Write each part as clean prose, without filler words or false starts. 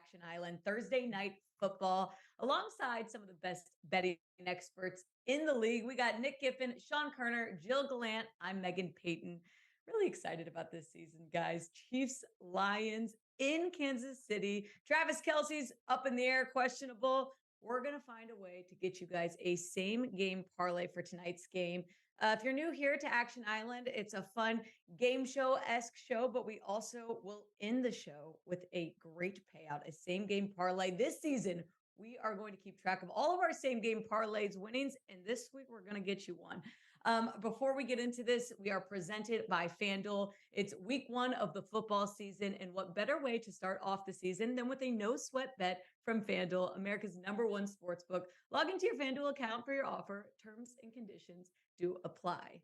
Action Island, Thursday night football, alongside some of the best betting experts in the league. We got Nick Giffen, Sean Koerner, Gilles Gallant. I'm Meghan Payton. Really excited about this season, guys. Chiefs, Lions in Kansas City. Travis Kelce's up in the air, questionable. We're going to find a way to get you guys a same game parlay for tonight's game. If you're new here to Action Island, it's a fun game show-esque show, but we also will end the show with a great payout, a same game parlay. This season, we are going to keep track of all of our same game parlays winnings, and this week we're going to get you one. Before we get into this, we are presented by FanDuel. It's week 1 of the football season, and what better way to start off the season than with a no-sweat bet from FanDuel, America's #1 sportsbook. Log into your FanDuel account for your offer. Terms and conditions do apply.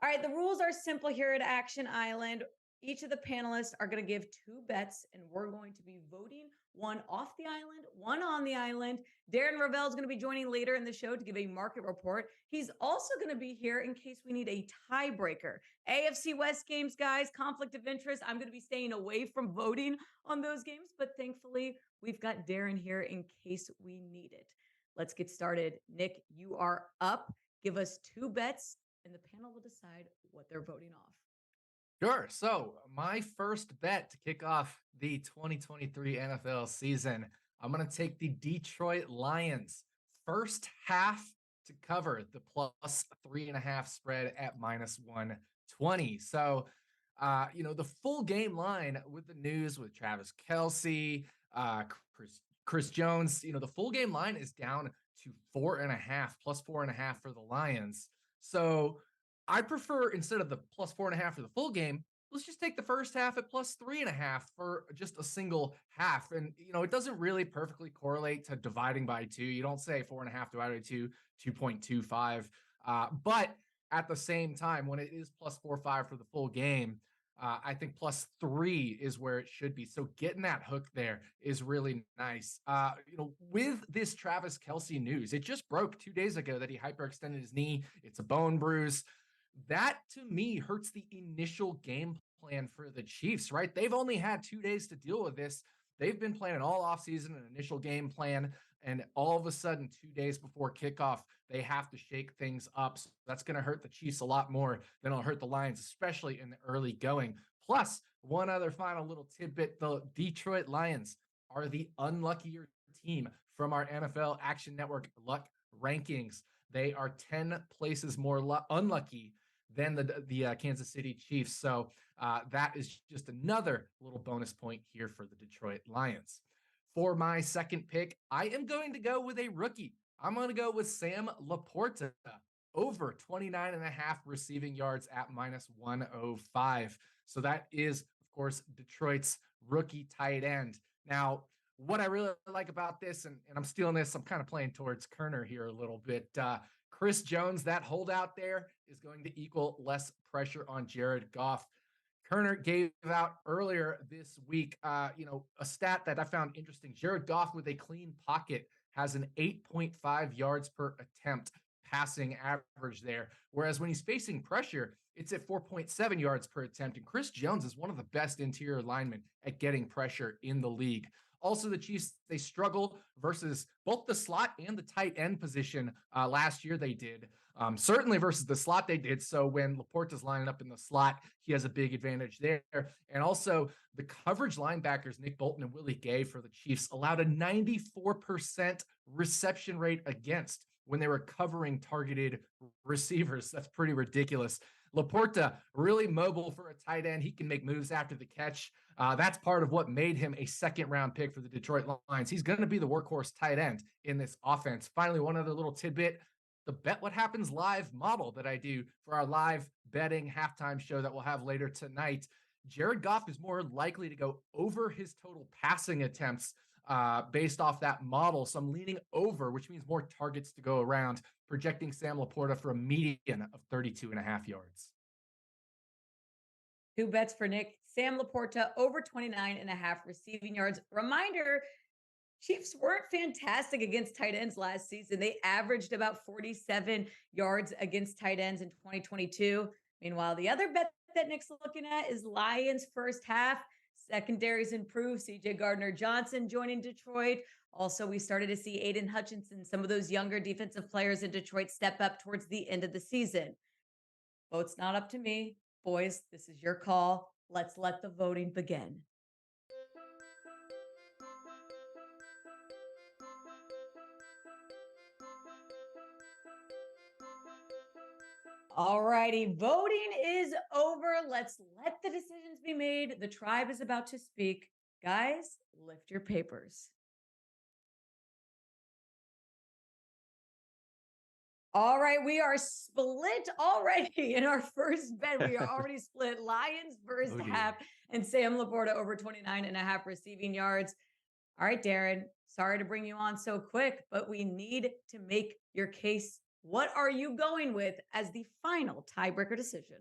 All right, the rules are simple here at Action Island. Each of the panelists are going to give 2 bets, and we're going to be voting one off the island, one on the island. Darren Ravel is going to be joining later in the show to give a market report. He's also going to be here in case we need a tiebreaker. AFC West games, guys, conflict of interest. I'm going to be staying away from voting on those games, but thankfully, we've got Darren here in case we need it. Let's get started. Nick, you are up. Give us 2 bets, and the panel will decide what they're voting off. Sure. So my first bet to kick off the 2023 NFL season, I'm going to take the Detroit Lions first half to cover the +3.5 spread at -120. So, the full game line with the news with Travis Kelce, Chris Jones, the full game line is down to 4.5, +4.5 for the Lions. So I prefer, instead of the +4.5 for the full game, let's just take the first half at +3.5 for just a single half. And, it doesn't really perfectly correlate to dividing by 2. You don't say 4.5 divided by 2, 2.25. But at the same time, when it is +4.5 for the full game, I think +3 is where it should be. So getting that hook there is really nice. With this Travis Kelce news, it just broke 2 days ago that he hyperextended his knee. It's a bone bruise. That, to me, hurts the initial game plan for the Chiefs, right? They've only had 2 days to deal with this. They've been planning all offseason an initial game plan, and all of a sudden, 2 days before kickoff, they have to shake things up. So that's going to hurt the Chiefs a lot more than it'll hurt the Lions, especially in the early going. Plus, one other final little tidbit, the Detroit Lions are the unluckier team from our NFL Action Network luck rankings. They are 10 places more unlucky than the Kansas City Chiefs. So that is just another little bonus point here for the Detroit Lions. For my second pick, I am going to go with a rookie. I'm going to go with Sam Laporta, over 29.5 receiving yards at -105. So that is, of course, Detroit's rookie tight end. Now, what I really like about this, and I'm stealing this, I'm kind of playing towards Koerner here a little bit. Chris Jones, that holdout there is going to equal less pressure on Jared Goff. Koerner gave out earlier this week, a stat that I found interesting. Jared Goff with a clean pocket has an 8.5 yards per attempt passing average there. Whereas when he's facing pressure, it's at 4.7 yards per attempt. And Chris Jones is one of the best interior linemen at getting pressure in the league. Also, the Chiefs, they struggle versus both the slot and the tight end position. Last year they did. Certainly versus the slot they did. So when Laporta's lining up in the slot, he has a big advantage there. And also the coverage linebackers, Nick Bolton and Willie Gay for the Chiefs, allowed a 94% reception rate against when they were covering targeted receivers. That's pretty ridiculous. Laporta, really mobile for a tight end. He can make moves after the catch. That's part of what made him a second-round pick for the Detroit Lions. He's going to be the workhorse tight end in this offense. Finally, one other little tidbit, the Bet What Happens Live model that I do for our live betting halftime show that we'll have later tonight. Jared Goff is more likely to go over his total passing attempts based off that model. So I'm leaning over, which means more targets to go around, projecting Sam Laporta for a median of 32.5 yards. 2 bets for Nick. Sam Laporta over 29.5 receiving yards. Reminder, Chiefs weren't fantastic against tight ends last season. They averaged about 47 yards against tight ends in 2022. Meanwhile, the other bet that Nick's looking at is Lions first half. Secondaries improved. CJ Gardner-Johnson joining Detroit. Also, we started to see Aiden Hutchinson, some of those younger defensive players in Detroit, step up towards the end of the season. Vote's not up to me. Boys, this is your call. Let's let the voting begin. All righty, voting is over. Let's let the decisions be made. The tribe is about to speak. Guys, lift your papers. All right, we are split already in our first bet. We are already split. Lions first half and Sam Laporta over 29.5 receiving yards. All right, Darren, sorry to bring you on so quick, but we need to make your case. What are you going with as the final tiebreaker decision?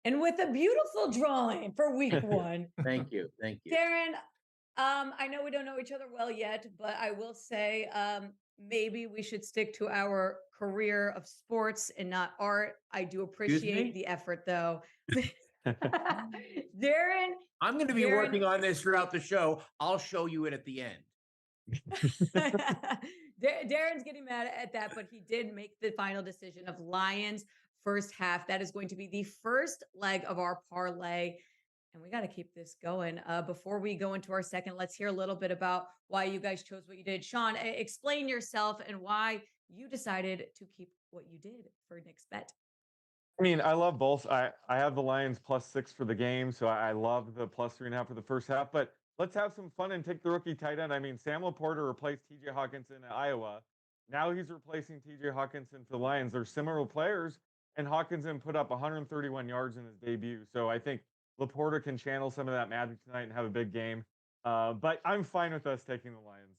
And with a beautiful drawing for week one. Thank you. Thank you. Darren, I know we don't know each other well yet, but I will say maybe we should stick to our career of sports and not art. I do appreciate the effort, though. Darren, I'm going to be working on this throughout the show. I'll show you it at the end. Darren's getting mad at that, but he did make the final decision of Lions first half. That is going to be the first leg of our parlay. And we got to keep this going. Before we go into our second, let's hear a little bit about why you guys chose what you did. Sean, explain yourself and why you decided to keep what you did for Nick's bet. I mean, I love both. I have the Lions +6 for the game, so I love the +3.5 for the first half. But let's have some fun and take the rookie tight end. I mean, Sam Laporta replaced TJ Hawkinson at Iowa. Now he's replacing TJ Hawkinson for the Lions. They're similar players, and Hawkinson put up 131 yards in his debut. So I think Laporta can channel some of that magic tonight and have a big game. But I'm fine with us taking the Lions.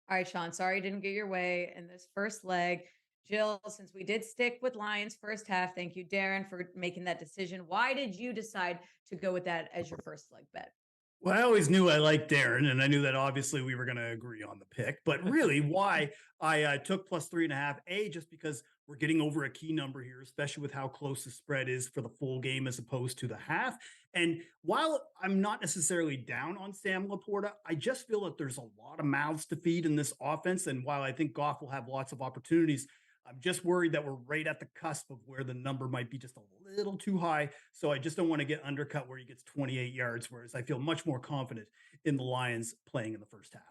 All right, Sean, sorry you didn't get your way in this first leg. Jill, since we did stick with Lions first half, thank you, Darren, for making that decision. Why did you decide to go with that as your first leg bet? Well, I always knew I liked Darren, and I knew that obviously we were going to agree on the pick. But really, why I took +3.5, just because we're getting over a key number here, especially with how close the spread is for the full game as opposed to the half. And while I'm not necessarily down on Sam Laporta, I just feel that there's a lot of mouths to feed in this offense. And while I think Goff will have lots of opportunities, I'm just worried that we're right at the cusp of where the number might be just a little too high. So I just don't want to get undercut where he gets 28 yards, whereas I feel much more confident in the Lions playing in the first half.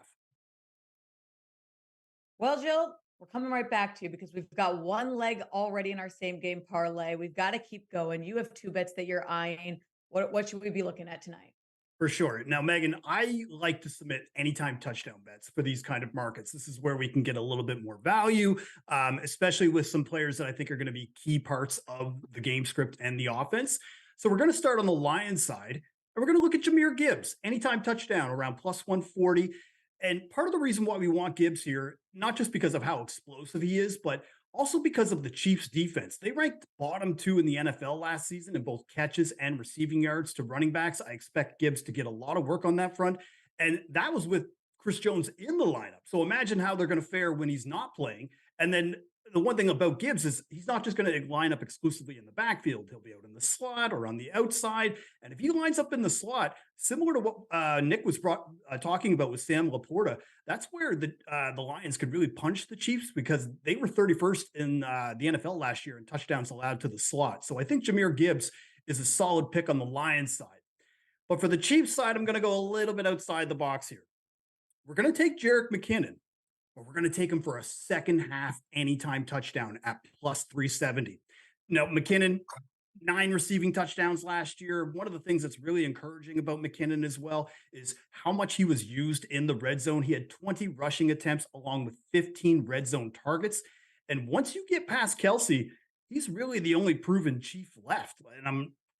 Well, Jill, we're coming right back to you because we've got one leg already in our same game parlay. We've got to keep going. You have two bets that you're eyeing. What should we be looking at tonight? For sure. Now, Megan, I like to submit anytime touchdown bets for these kind of markets. This is where we can get a little bit more value, especially with some players that I think are going to be key parts of the game script and the offense. So we're going to start on the Lions side, and we're going to look at Jamhyr Gibbs, anytime touchdown around +140. And part of the reason why we want Gibbs here, not just because of how explosive he is, but also because of the Chiefs defense. They ranked bottom 2 in the NFL last season in both catches and receiving yards to running backs. I expect Gibbs to get a lot of work on that front. And that was with Chris Jones in the lineup. So imagine how they're going to fare when he's not playing. And then the one thing about Gibbs is he's not just going to line up exclusively in the backfield. He'll be out in the slot or on the outside. And if he lines up in the slot, similar to what Nick was talking about with Sam Laporta, that's where the Lions could really punch the Chiefs because they were 31st in the NFL last year in touchdowns allowed to the slot. So I think Jamhyr Gibbs is a solid pick on the Lions side. But for the Chiefs side, I'm going to go a little bit outside the box here. We're going to take Jerick McKinnon, but we're going to take him for a second half anytime touchdown at +370. Now, McKinnon, 9 receiving touchdowns last year. One of the things that's really encouraging about McKinnon as well is how much he was used in the red zone. He had 20 rushing attempts along with 15 red zone targets. And once you get past Kelce, he's really the only proven Chief left.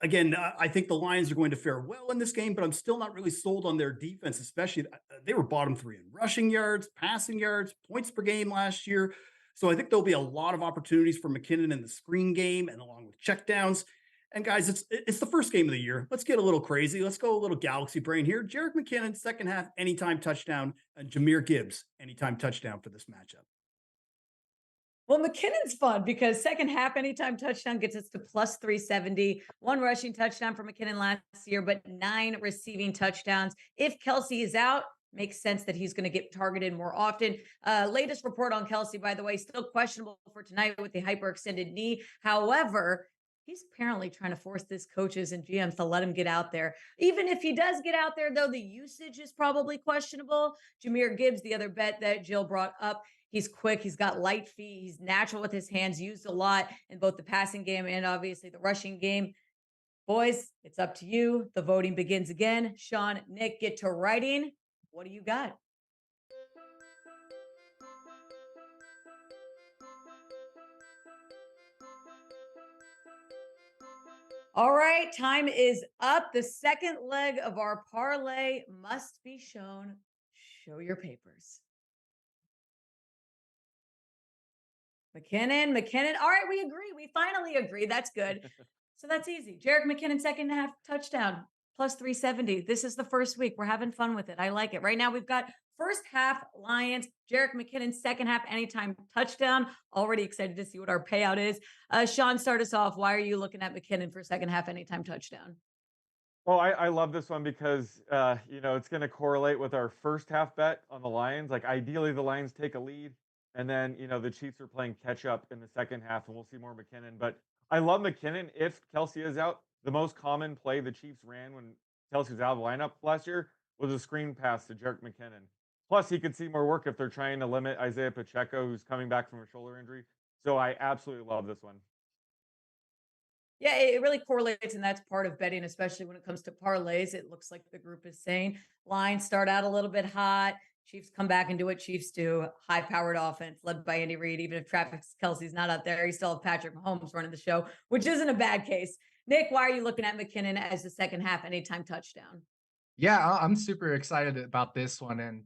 And I think the Lions are going to fare well in this game, but I'm still not really sold on their defense, especially they were bottom 3 in rushing yards, passing yards, points per game last year. So I think there'll be a lot of opportunities for McKinnon in the screen game and along with checkdowns. And guys, it's the first game of the year. Let's get a little crazy. Let's go a little galaxy brain here. Jerick McKinnon, second half, anytime touchdown, and Jamhyr Gibbs, anytime touchdown for this matchup. Well, McKinnon's fun because second half anytime touchdown gets us to plus 370. One rushing touchdown for McKinnon last year, but 9 receiving touchdowns. If Kelce is out, makes sense that he's going to get targeted more often. Latest report on Kelce, by the way, still questionable for tonight with the hyperextended knee. However, he's apparently trying to force this coaches and GMs to let him get out there. Even if he does get out there, though, the usage is probably questionable. Jamhyr Gibbs, the other bet that Jill brought up, he's quick. He's got light feet. He's natural with his hands, used a lot in both the passing game and obviously the rushing game. Boys, it's up to you. The voting begins again. Sean, Nick, get to writing. What do you got? All right, time is up. The second leg of our parlay must be shown. Show your papers. McKinnon. All right, we agree. We finally agree. That's good. So that's easy. Jerick McKinnon, second half touchdown, plus 370. This is the first week. We're having fun with it. I like it. Right now, we've got first half Lions, Jerick McKinnon, second half anytime touchdown. Already excited to see what our payout is. Sean, start us off. Why are you looking at McKinnon for second half anytime touchdown? Well, I love this one because, it's going to correlate with our first half bet on the Lions. Like, ideally, the Lions take a lead, and then, the Chiefs are playing catch up in the second half, and we'll see more McKinnon. But I love McKinnon if Kelce is out. The most common play the Chiefs ran when Kelce was out of the lineup last year was a screen pass to Jerick McKinnon. Plus, he could see more work if they're trying to limit Isaiah Pacheco, who's coming back from a shoulder injury. So I absolutely love this one. Yeah, it really correlates, and that's part of betting, especially when it comes to parlays. It looks like the group is saying lines start out a little bit hot. Chiefs come back and do what Chiefs do. High-powered offense led by Andy Reid. Even if Travis Kelce's not out there, you still have Patrick Mahomes running the show, which isn't a bad case. Nick, why are you looking at McKinnon as the second half anytime touchdown? Yeah, I'm super excited about this one. And,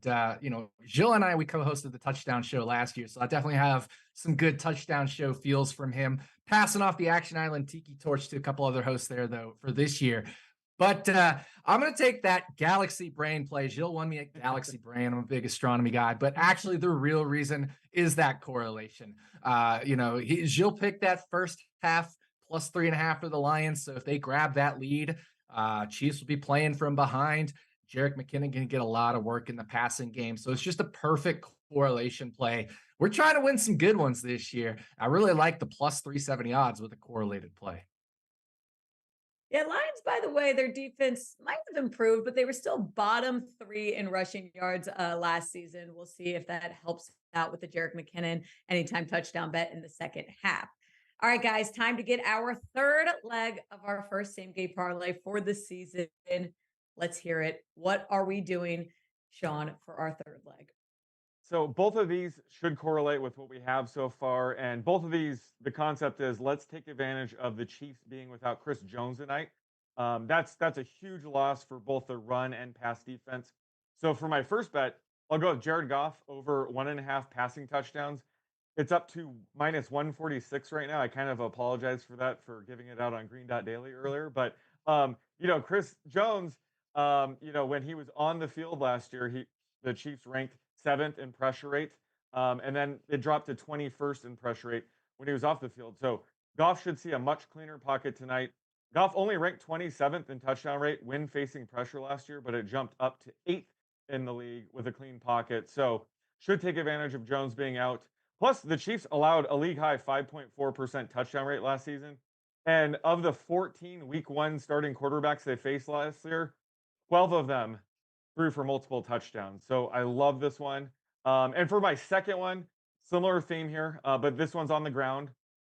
Gilles and I, we co-hosted the touchdown show last year. So I definitely have some good touchdown show feels from him. Passing off the Action Island Tiki torch to a couple other hosts there, though, for this year. But I'm going to take that Galaxy Brain play. Gilles won me a Galaxy Brain. I'm a big astronomy guy. But actually, the real reason is that correlation. Gilles picked that first half plus 3.5 for the Lions. So if they grab that lead, Chiefs will be playing from behind. Jerick McKinnon can get a lot of work in the passing game. So it's just a perfect correlation play. We're trying to win some good ones this year. I really like the plus 370 odds with a correlated play. Yeah, Lions, by the way, their defense might have improved, but they were still bottom 3 in rushing yards last season. We'll see if that helps out with the Jerick McKinnon anytime touchdown bet in the second half. All right, guys, time to get our third leg of our first same game parlay for the season. Let's hear it. What are we doing, Sean, for our third leg? So both of these should correlate with what we have so far. And both of these, the concept is let's take advantage of the Chiefs being without Chris Jones tonight. That's a huge loss for both the run and pass defense. So for my first bet, I'll go with Jared Goff over 1.5 passing touchdowns. It's up to minus 146 right now. I kind of apologize for that, for giving it out on Green Dot Daily earlier. But Chris Jones, when he was on the field last year, the Chiefs ranked 7th in pressure rate. And then it dropped to 21st in pressure rate when he was off the field. So Goff should see a much cleaner pocket tonight. Goff only ranked 27th in touchdown rate when facing pressure last year, but it jumped up to 8th in the league with a clean pocket. So should take advantage of Jones being out. Plus, the Chiefs allowed a league high 5.4% touchdown rate last season. And of the 14 week 1 starting quarterbacks they faced last year, 12 of them threw for multiple touchdowns. So I love this one. And for my second one, similar theme here, but this one's on the ground.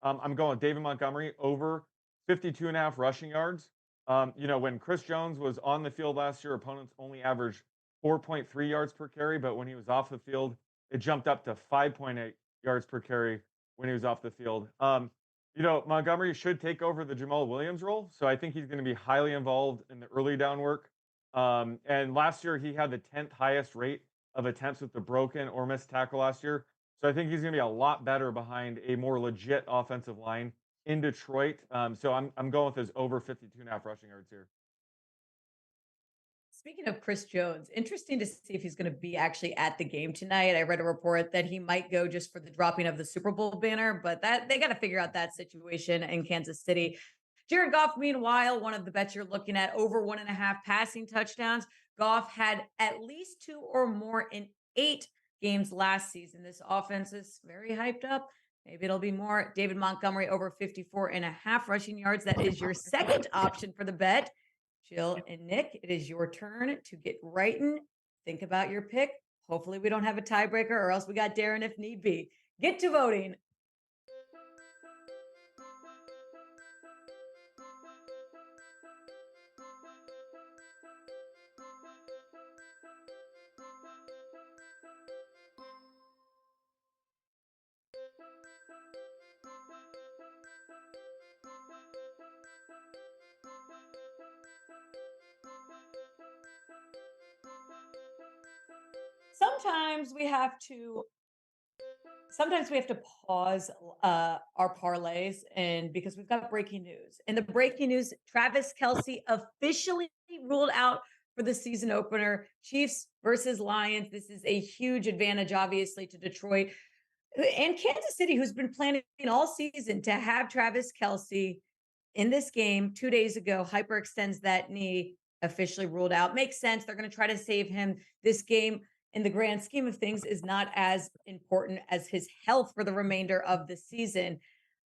I'm going with David Montgomery over 52.5 rushing yards. When Chris Jones was on the field last year, opponents only averaged 4.3 yards per carry, but when he was off the field, it jumped up to 5.8 yards per carry when he was off the field. Montgomery should take over the Jamal Williams role, so I think he's going to be highly involved in the early down work. And last year, he had the 10th highest rate of attempts with the broken or missed tackle last year. So I think he's going to be a lot better behind a more legit offensive line in Detroit. So I'm going with his over 52.5 rushing yards here. Speaking of Chris Jones, interesting to see if he's going to be actually at the game tonight. I read a report that he might go just for the dropping of the Super Bowl banner, but that they got to figure out that situation in Kansas City. Jared Goff, meanwhile, one of the bets you're looking at, over 1.5 passing touchdowns. Goff had at least 2 or more in 8 games last season. This offense is very hyped up. Maybe it'll be more. David Montgomery over 54.5 rushing yards. That is your second option for the bet. Jill and Nick, it is your turn to get right in. Think about your pick. Hopefully, we don't have a tiebreaker, or else we got Darren if need be. Get to voting. Sometimes we have to pause our parlays, and because we've got breaking news. And the breaking news: Travis Kelce officially ruled out for the season opener. Chiefs versus Lions. This is a huge advantage, obviously, to Detroit and Kansas City, who's been planning all season to have Travis Kelce in this game. 2 days ago, hyperextends that knee, officially ruled out. Makes sense. They're going to try to save him. This game, in the grand scheme of things, is not as important as his health for the remainder of the season.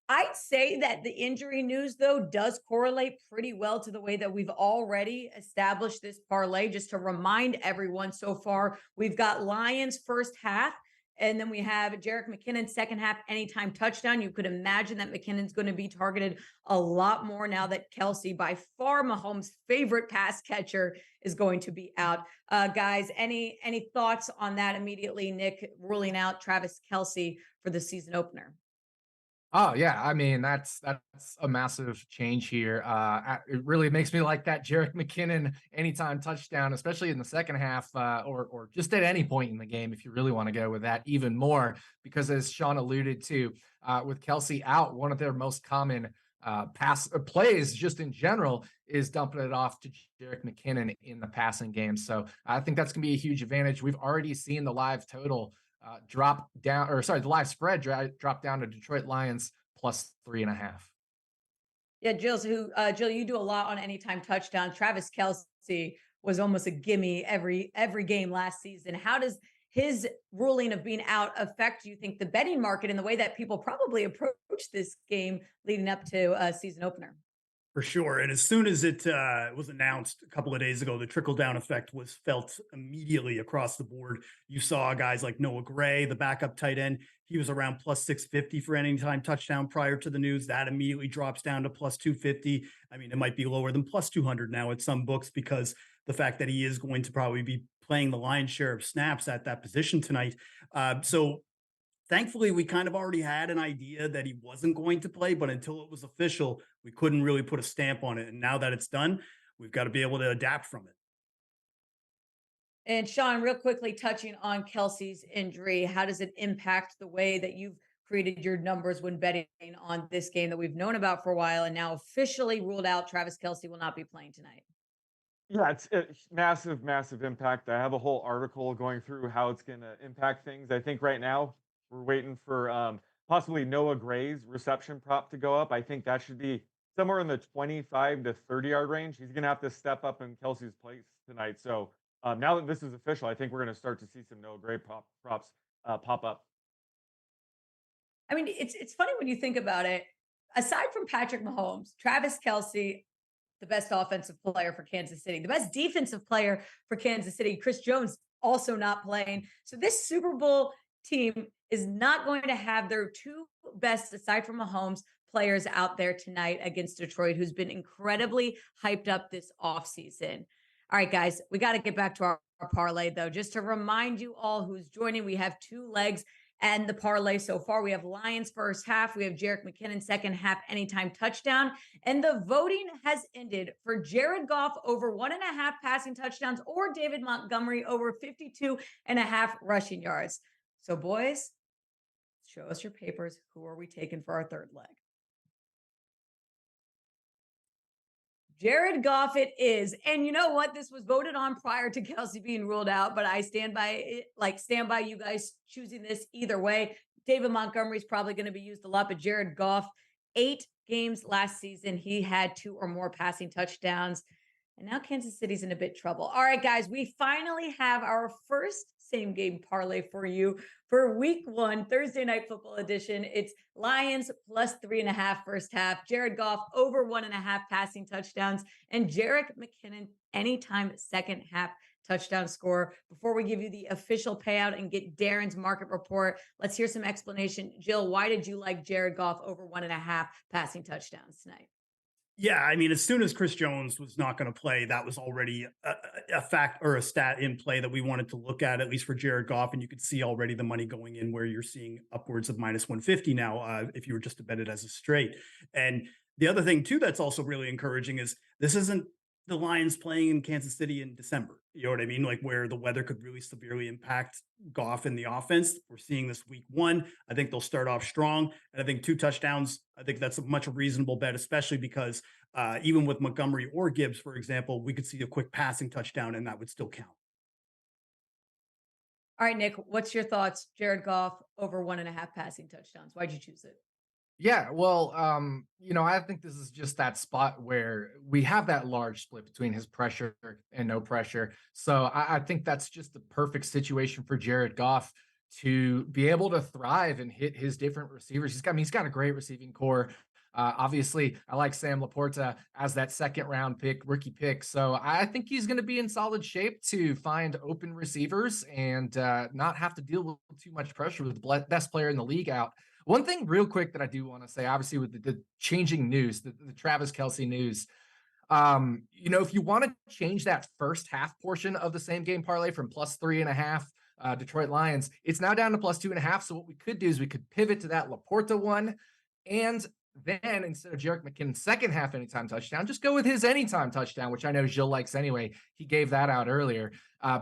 I'd say that the injury news, though, does correlate pretty well to the way that we've already established this parlay. Just to remind everyone, so far, we've got Lions first half, and then we have Jerick McKinnon second half anytime touchdown. You could imagine that McKinnon's going to be targeted a lot more now that Kelce, by far Mahomes' favorite pass catcher, is going to be out. Guys, any thoughts on that immediately? Nick, ruling out Travis Kelce for the season opener. Oh yeah, I mean that's a massive change here. It really makes me like that Jerick McKinnon anytime touchdown, especially in the second half, or just at any point in the game, if you really want to go with that even more. Because as Sean alluded to, with Kelce out, one of their most common pass plays, just in general, is dumping it off to Jerick McKinnon in the passing game. So I think that's going to be a huge advantage. We've already seen the live total drop down, or sorry, the live spread drop down to Detroit Lions +3.5. Yeah, Jill, Jill, you do a lot on anytime touchdown. Travis Kelce was almost a gimme every game last season. How does his ruling of being out affect, you think, the betting market and the way that people probably approach this game leading up to a season opener? For sure. And as soon as it was announced a couple of days ago, the trickle down effect was felt immediately across the board. You saw guys like Noah Gray, the backup tight end. He was around +650 for anytime touchdown prior to the news. That immediately drops down to +250. I mean, it might be lower than +200 now at some books, because the fact that he is going to probably be playing the lion's share of snaps at that position tonight. So thankfully, we kind of already had an idea that he wasn't going to play, but until it was official, we couldn't really put a stamp on it. And now that it's done, we've got to be able to adapt from it. And Sean, real quickly touching on Kelce's injury, how does it impact the way that you've created your numbers when betting on this game that we've known about for a while and now officially ruled out? Travis Kelce will not be playing tonight. Yeah, it's a massive, massive impact. I have a whole article going through how it's going to impact things. I think right now we're waiting for possibly Noah Gray's reception prop to go up. I think that should be somewhere in the 25 to 30 yard range. He's going to have to step up in Kelsey's place tonight. So now that this is official, I think we're going to start to see some Noah Gray props pop up. I mean, it's funny when you think about it. Aside from Patrick Mahomes, Travis Kelce, the best offensive player for Kansas City, the best defensive player for Kansas City, Chris Jones also not playing. So this Super Bowl team is not going to have their two best, aside from Mahomes, players out there tonight against Detroit, who's been incredibly hyped up this offseason. All right, guys, we got to get back to our parlay, though. Just to remind you all who's joining, we have 2 legs and the parlay so far. We have Lions first half. We have Jerick McKinnon second half anytime touchdown. And the voting has ended for Jared Goff over 1.5 passing touchdowns or David Montgomery over 52.5 rushing yards. So, boys, show us your papers. Who are we taking for our third leg? Jared Goff it is. And you know what? This was voted on prior to Kelce being ruled out, but I stand by it, stand by you guys choosing this either way. David Montgomery is probably going to be used a lot, but Jared Goff, 8 games last season, he had 2 or more passing touchdowns. And now Kansas City's in a bit trouble. All right, guys, we finally have our first same game parlay for you for week 1, Thursday night football edition. It's Lions plus 3.5 first half, Jared Goff over 1.5 passing touchdowns, and Jerick McKinnon anytime second half touchdown score. Before we give you the official payout and get Darren's market report, let's hear some explanation. Jill, why did you like Jared Goff over 1.5 passing touchdowns tonight? Yeah, I mean, as soon as Chris Jones was not going to play, that was already a fact or a stat in play that we wanted to look at least for Jared Goff. And you could see already the money going in where you're seeing upwards of minus 150 now, if you were just to bet it as a straight. And the other thing, too, that's also really encouraging is this isn't the Lions playing in Kansas City in December. You know what I mean? Like where the weather could really severely impact Goff in the offense. We're seeing this week 1. I think they'll start off strong. And I think 2 touchdowns, I think that's a much reasonable bet, especially because even with Montgomery or Gibbs, for example, we could see a quick passing touchdown and that would still count. All right, Nick, what's your thoughts? Jared Goff over 1.5 passing touchdowns. Why'd you choose it? Yeah, well, I think this is just that spot where we have that large split between his pressure and no pressure. So I think that's just the perfect situation for Jared Goff to be able to thrive and hit his different receivers. He's got a great receiving core. Obviously, I like Sam Laporta as that second-round rookie pick. So I think he's going to be in solid shape to find open receivers and not have to deal with too much pressure with the best player in the league out. One thing real quick that I do want to say, obviously with the changing news, the Travis Kelce news, if you want to change that first half portion of the same game parlay from plus 3.5 Detroit Lions, it's now down to plus 2.5. So what we could do is we could pivot to that Laporta one. And then instead of Jerick McKinnon's second half anytime touchdown, just go with his anytime touchdown, which I know Gilles likes anyway. He gave that out earlier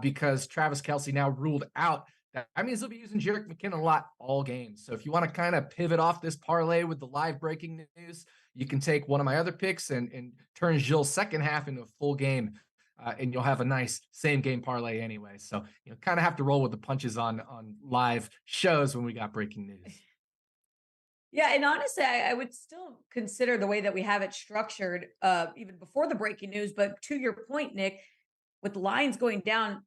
because Travis Kelce now ruled out. That means he'll be using Jerick McKinnon a lot all games. So if you want to kind of pivot off this parlay with the live breaking news, you can take one of my other picks and turn Gilles' second half into a full game, and you'll have a nice same game parlay anyway. So kind of have to roll with the punches on live shows when we got breaking news. Yeah, and honestly, I would still consider the way that we have it structured, even before the breaking news. But to your point, Nick, with the Lions going down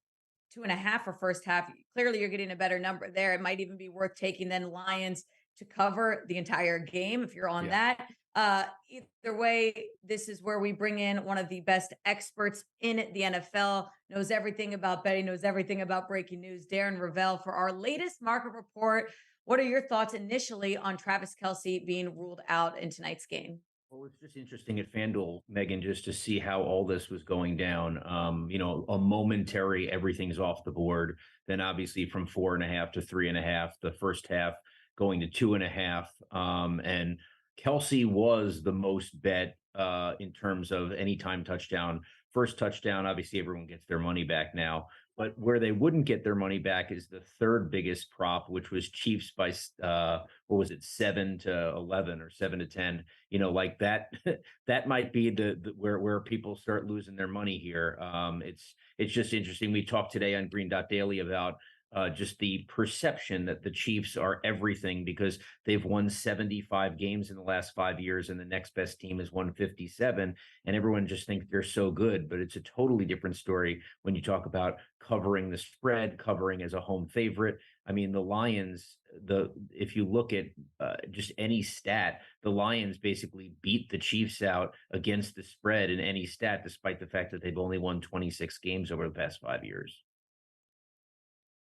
2.5 for first half, clearly you're getting a better number there. It might even be worth taking then Lions to cover the entire game if you're on that. Either way, this is where we bring in one of the best experts in the NFL, knows everything about betting, knows everything about breaking news, Darren Ravel, for our latest market report. What are your thoughts initially on Travis Kelce being ruled out in tonight's game? Well, it's just interesting at FanDuel, Megan, just to see how all this was going down. A momentary, everything's off the board. Then obviously from 4.5 to 3.5, the first half going to 2.5. And Kelce was the most bet in terms of anytime touchdown. First touchdown, obviously everyone gets their money back now. But where they wouldn't get their money back is the third biggest prop, which was Chiefs by 7 to 11 or 7 to 10. Like that. That might be the where people start losing their money here. It's just interesting. We talked today on Green Dot Daily about just the perception that the Chiefs are everything because they've won 75 games in the last 5 years and the next best team is 157. And everyone just thinks they're so good, but it's a totally different story when you talk about covering the spread, covering as a home favorite. I mean, the Lions, if you look at just any stat, the Lions basically beat the Chiefs out against the spread in any stat, despite the fact that they've only won 26 games over the past 5 years.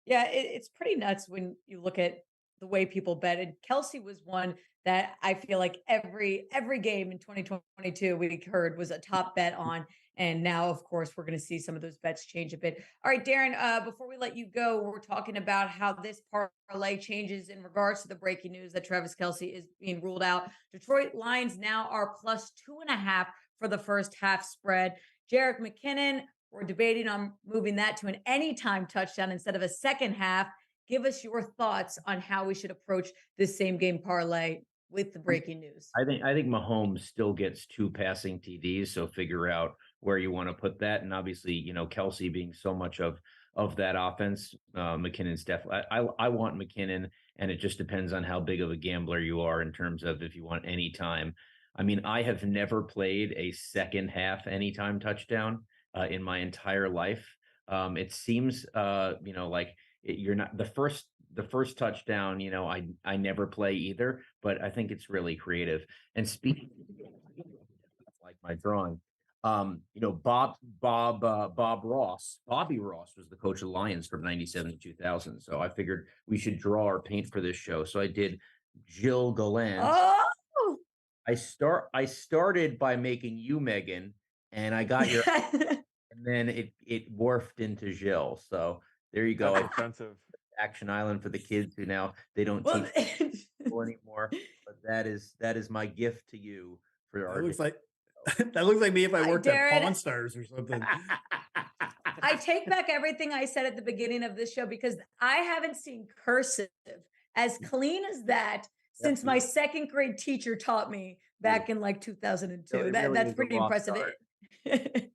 Yeah, it's pretty nuts when you look at the way people betted. Kelce was one that I feel like every game in 2022 we heard was a top bet on. And now, of course, we're going to see some of those bets change a bit. All right, Darren, before we let you go, we're talking about how this parlay changes in regards to the breaking news that Travis Kelce is being ruled out. Detroit Lions now are plus 2.5 for the first half spread. Jerick McKinnon, we're debating on moving that to an anytime touchdown instead of a second half. Give us your thoughts on how we should approach this same game parlay with the breaking news. I think Mahomes still gets 2 passing TDs, so figure out where you want to put that. And obviously, Kelce being so much of that offense, McKinnon's definitely. I want McKinnon, and it just depends on how big of a gambler you are in terms of if you want any time. I mean, I have never played a second half anytime touchdown in my entire life. It seems, like you're not the first touchdown. I never play either, but I think it's really creative. And speaking, like my drawing, Bobby Ross was the coach of the Lions from 97 to 2000. So I figured we should draw our paint for this show. So I did Gilles Gallant. Oh, I started by making you Megan, and I got your, and then it morphed into Gilles. So there you go. That's offensive. Action Island for the kids who now they don't teach anymore. But that is my gift to you for our. That looks like me if I worked Darren, at Pawn Stars or something. I take back everything I said at the beginning of this show because I haven't seen cursive as clean as that since my second grade teacher taught me back in like 2002. Really That's pretty impressive. Really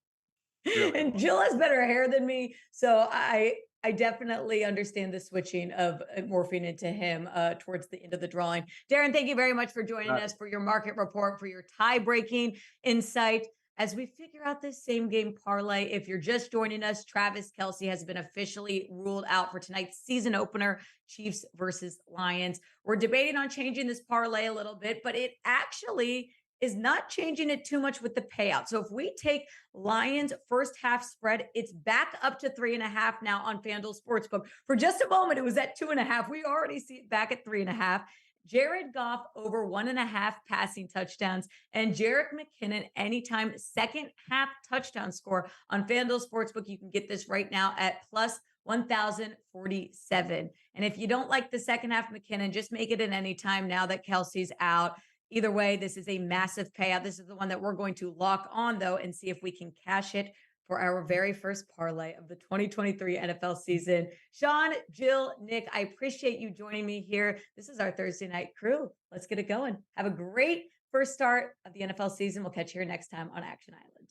And Jill has better hair than me, so I definitely understand the switching of morphing into him towards the end of the drawing. Darren, thank you very much for joining us for your market report, for your tie-breaking insight as we figure out this same game parlay. If you're just joining us, Travis Kelce has been officially ruled out for tonight's season opener, Chiefs versus Lions. We're debating on changing this parlay a little bit, but it actually is not changing it too much with the payout. So if we take Lions first half spread, it's back up to 3.5 now on FanDuel Sportsbook. For just a moment, it was at 2.5. We already see it back at 3.5. Jared Goff over 1.5 passing touchdowns, and Jerick McKinnon anytime second half touchdown score on FanDuel Sportsbook. You can get this right now at plus 1,047. And if you don't like the second half McKinnon, just make it an anytime now that Kelce's out. Either way, this is a massive payout. This is the one that we're going to lock on, though, and see if we can cash it for our very first parlay of the 2023 NFL season. Sean, Jill, Nick, I appreciate you joining me here. This is our Thursday night crew. Let's get it going. Have a great first start of the NFL season. We'll catch you here next time on Action Island.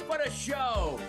What a show!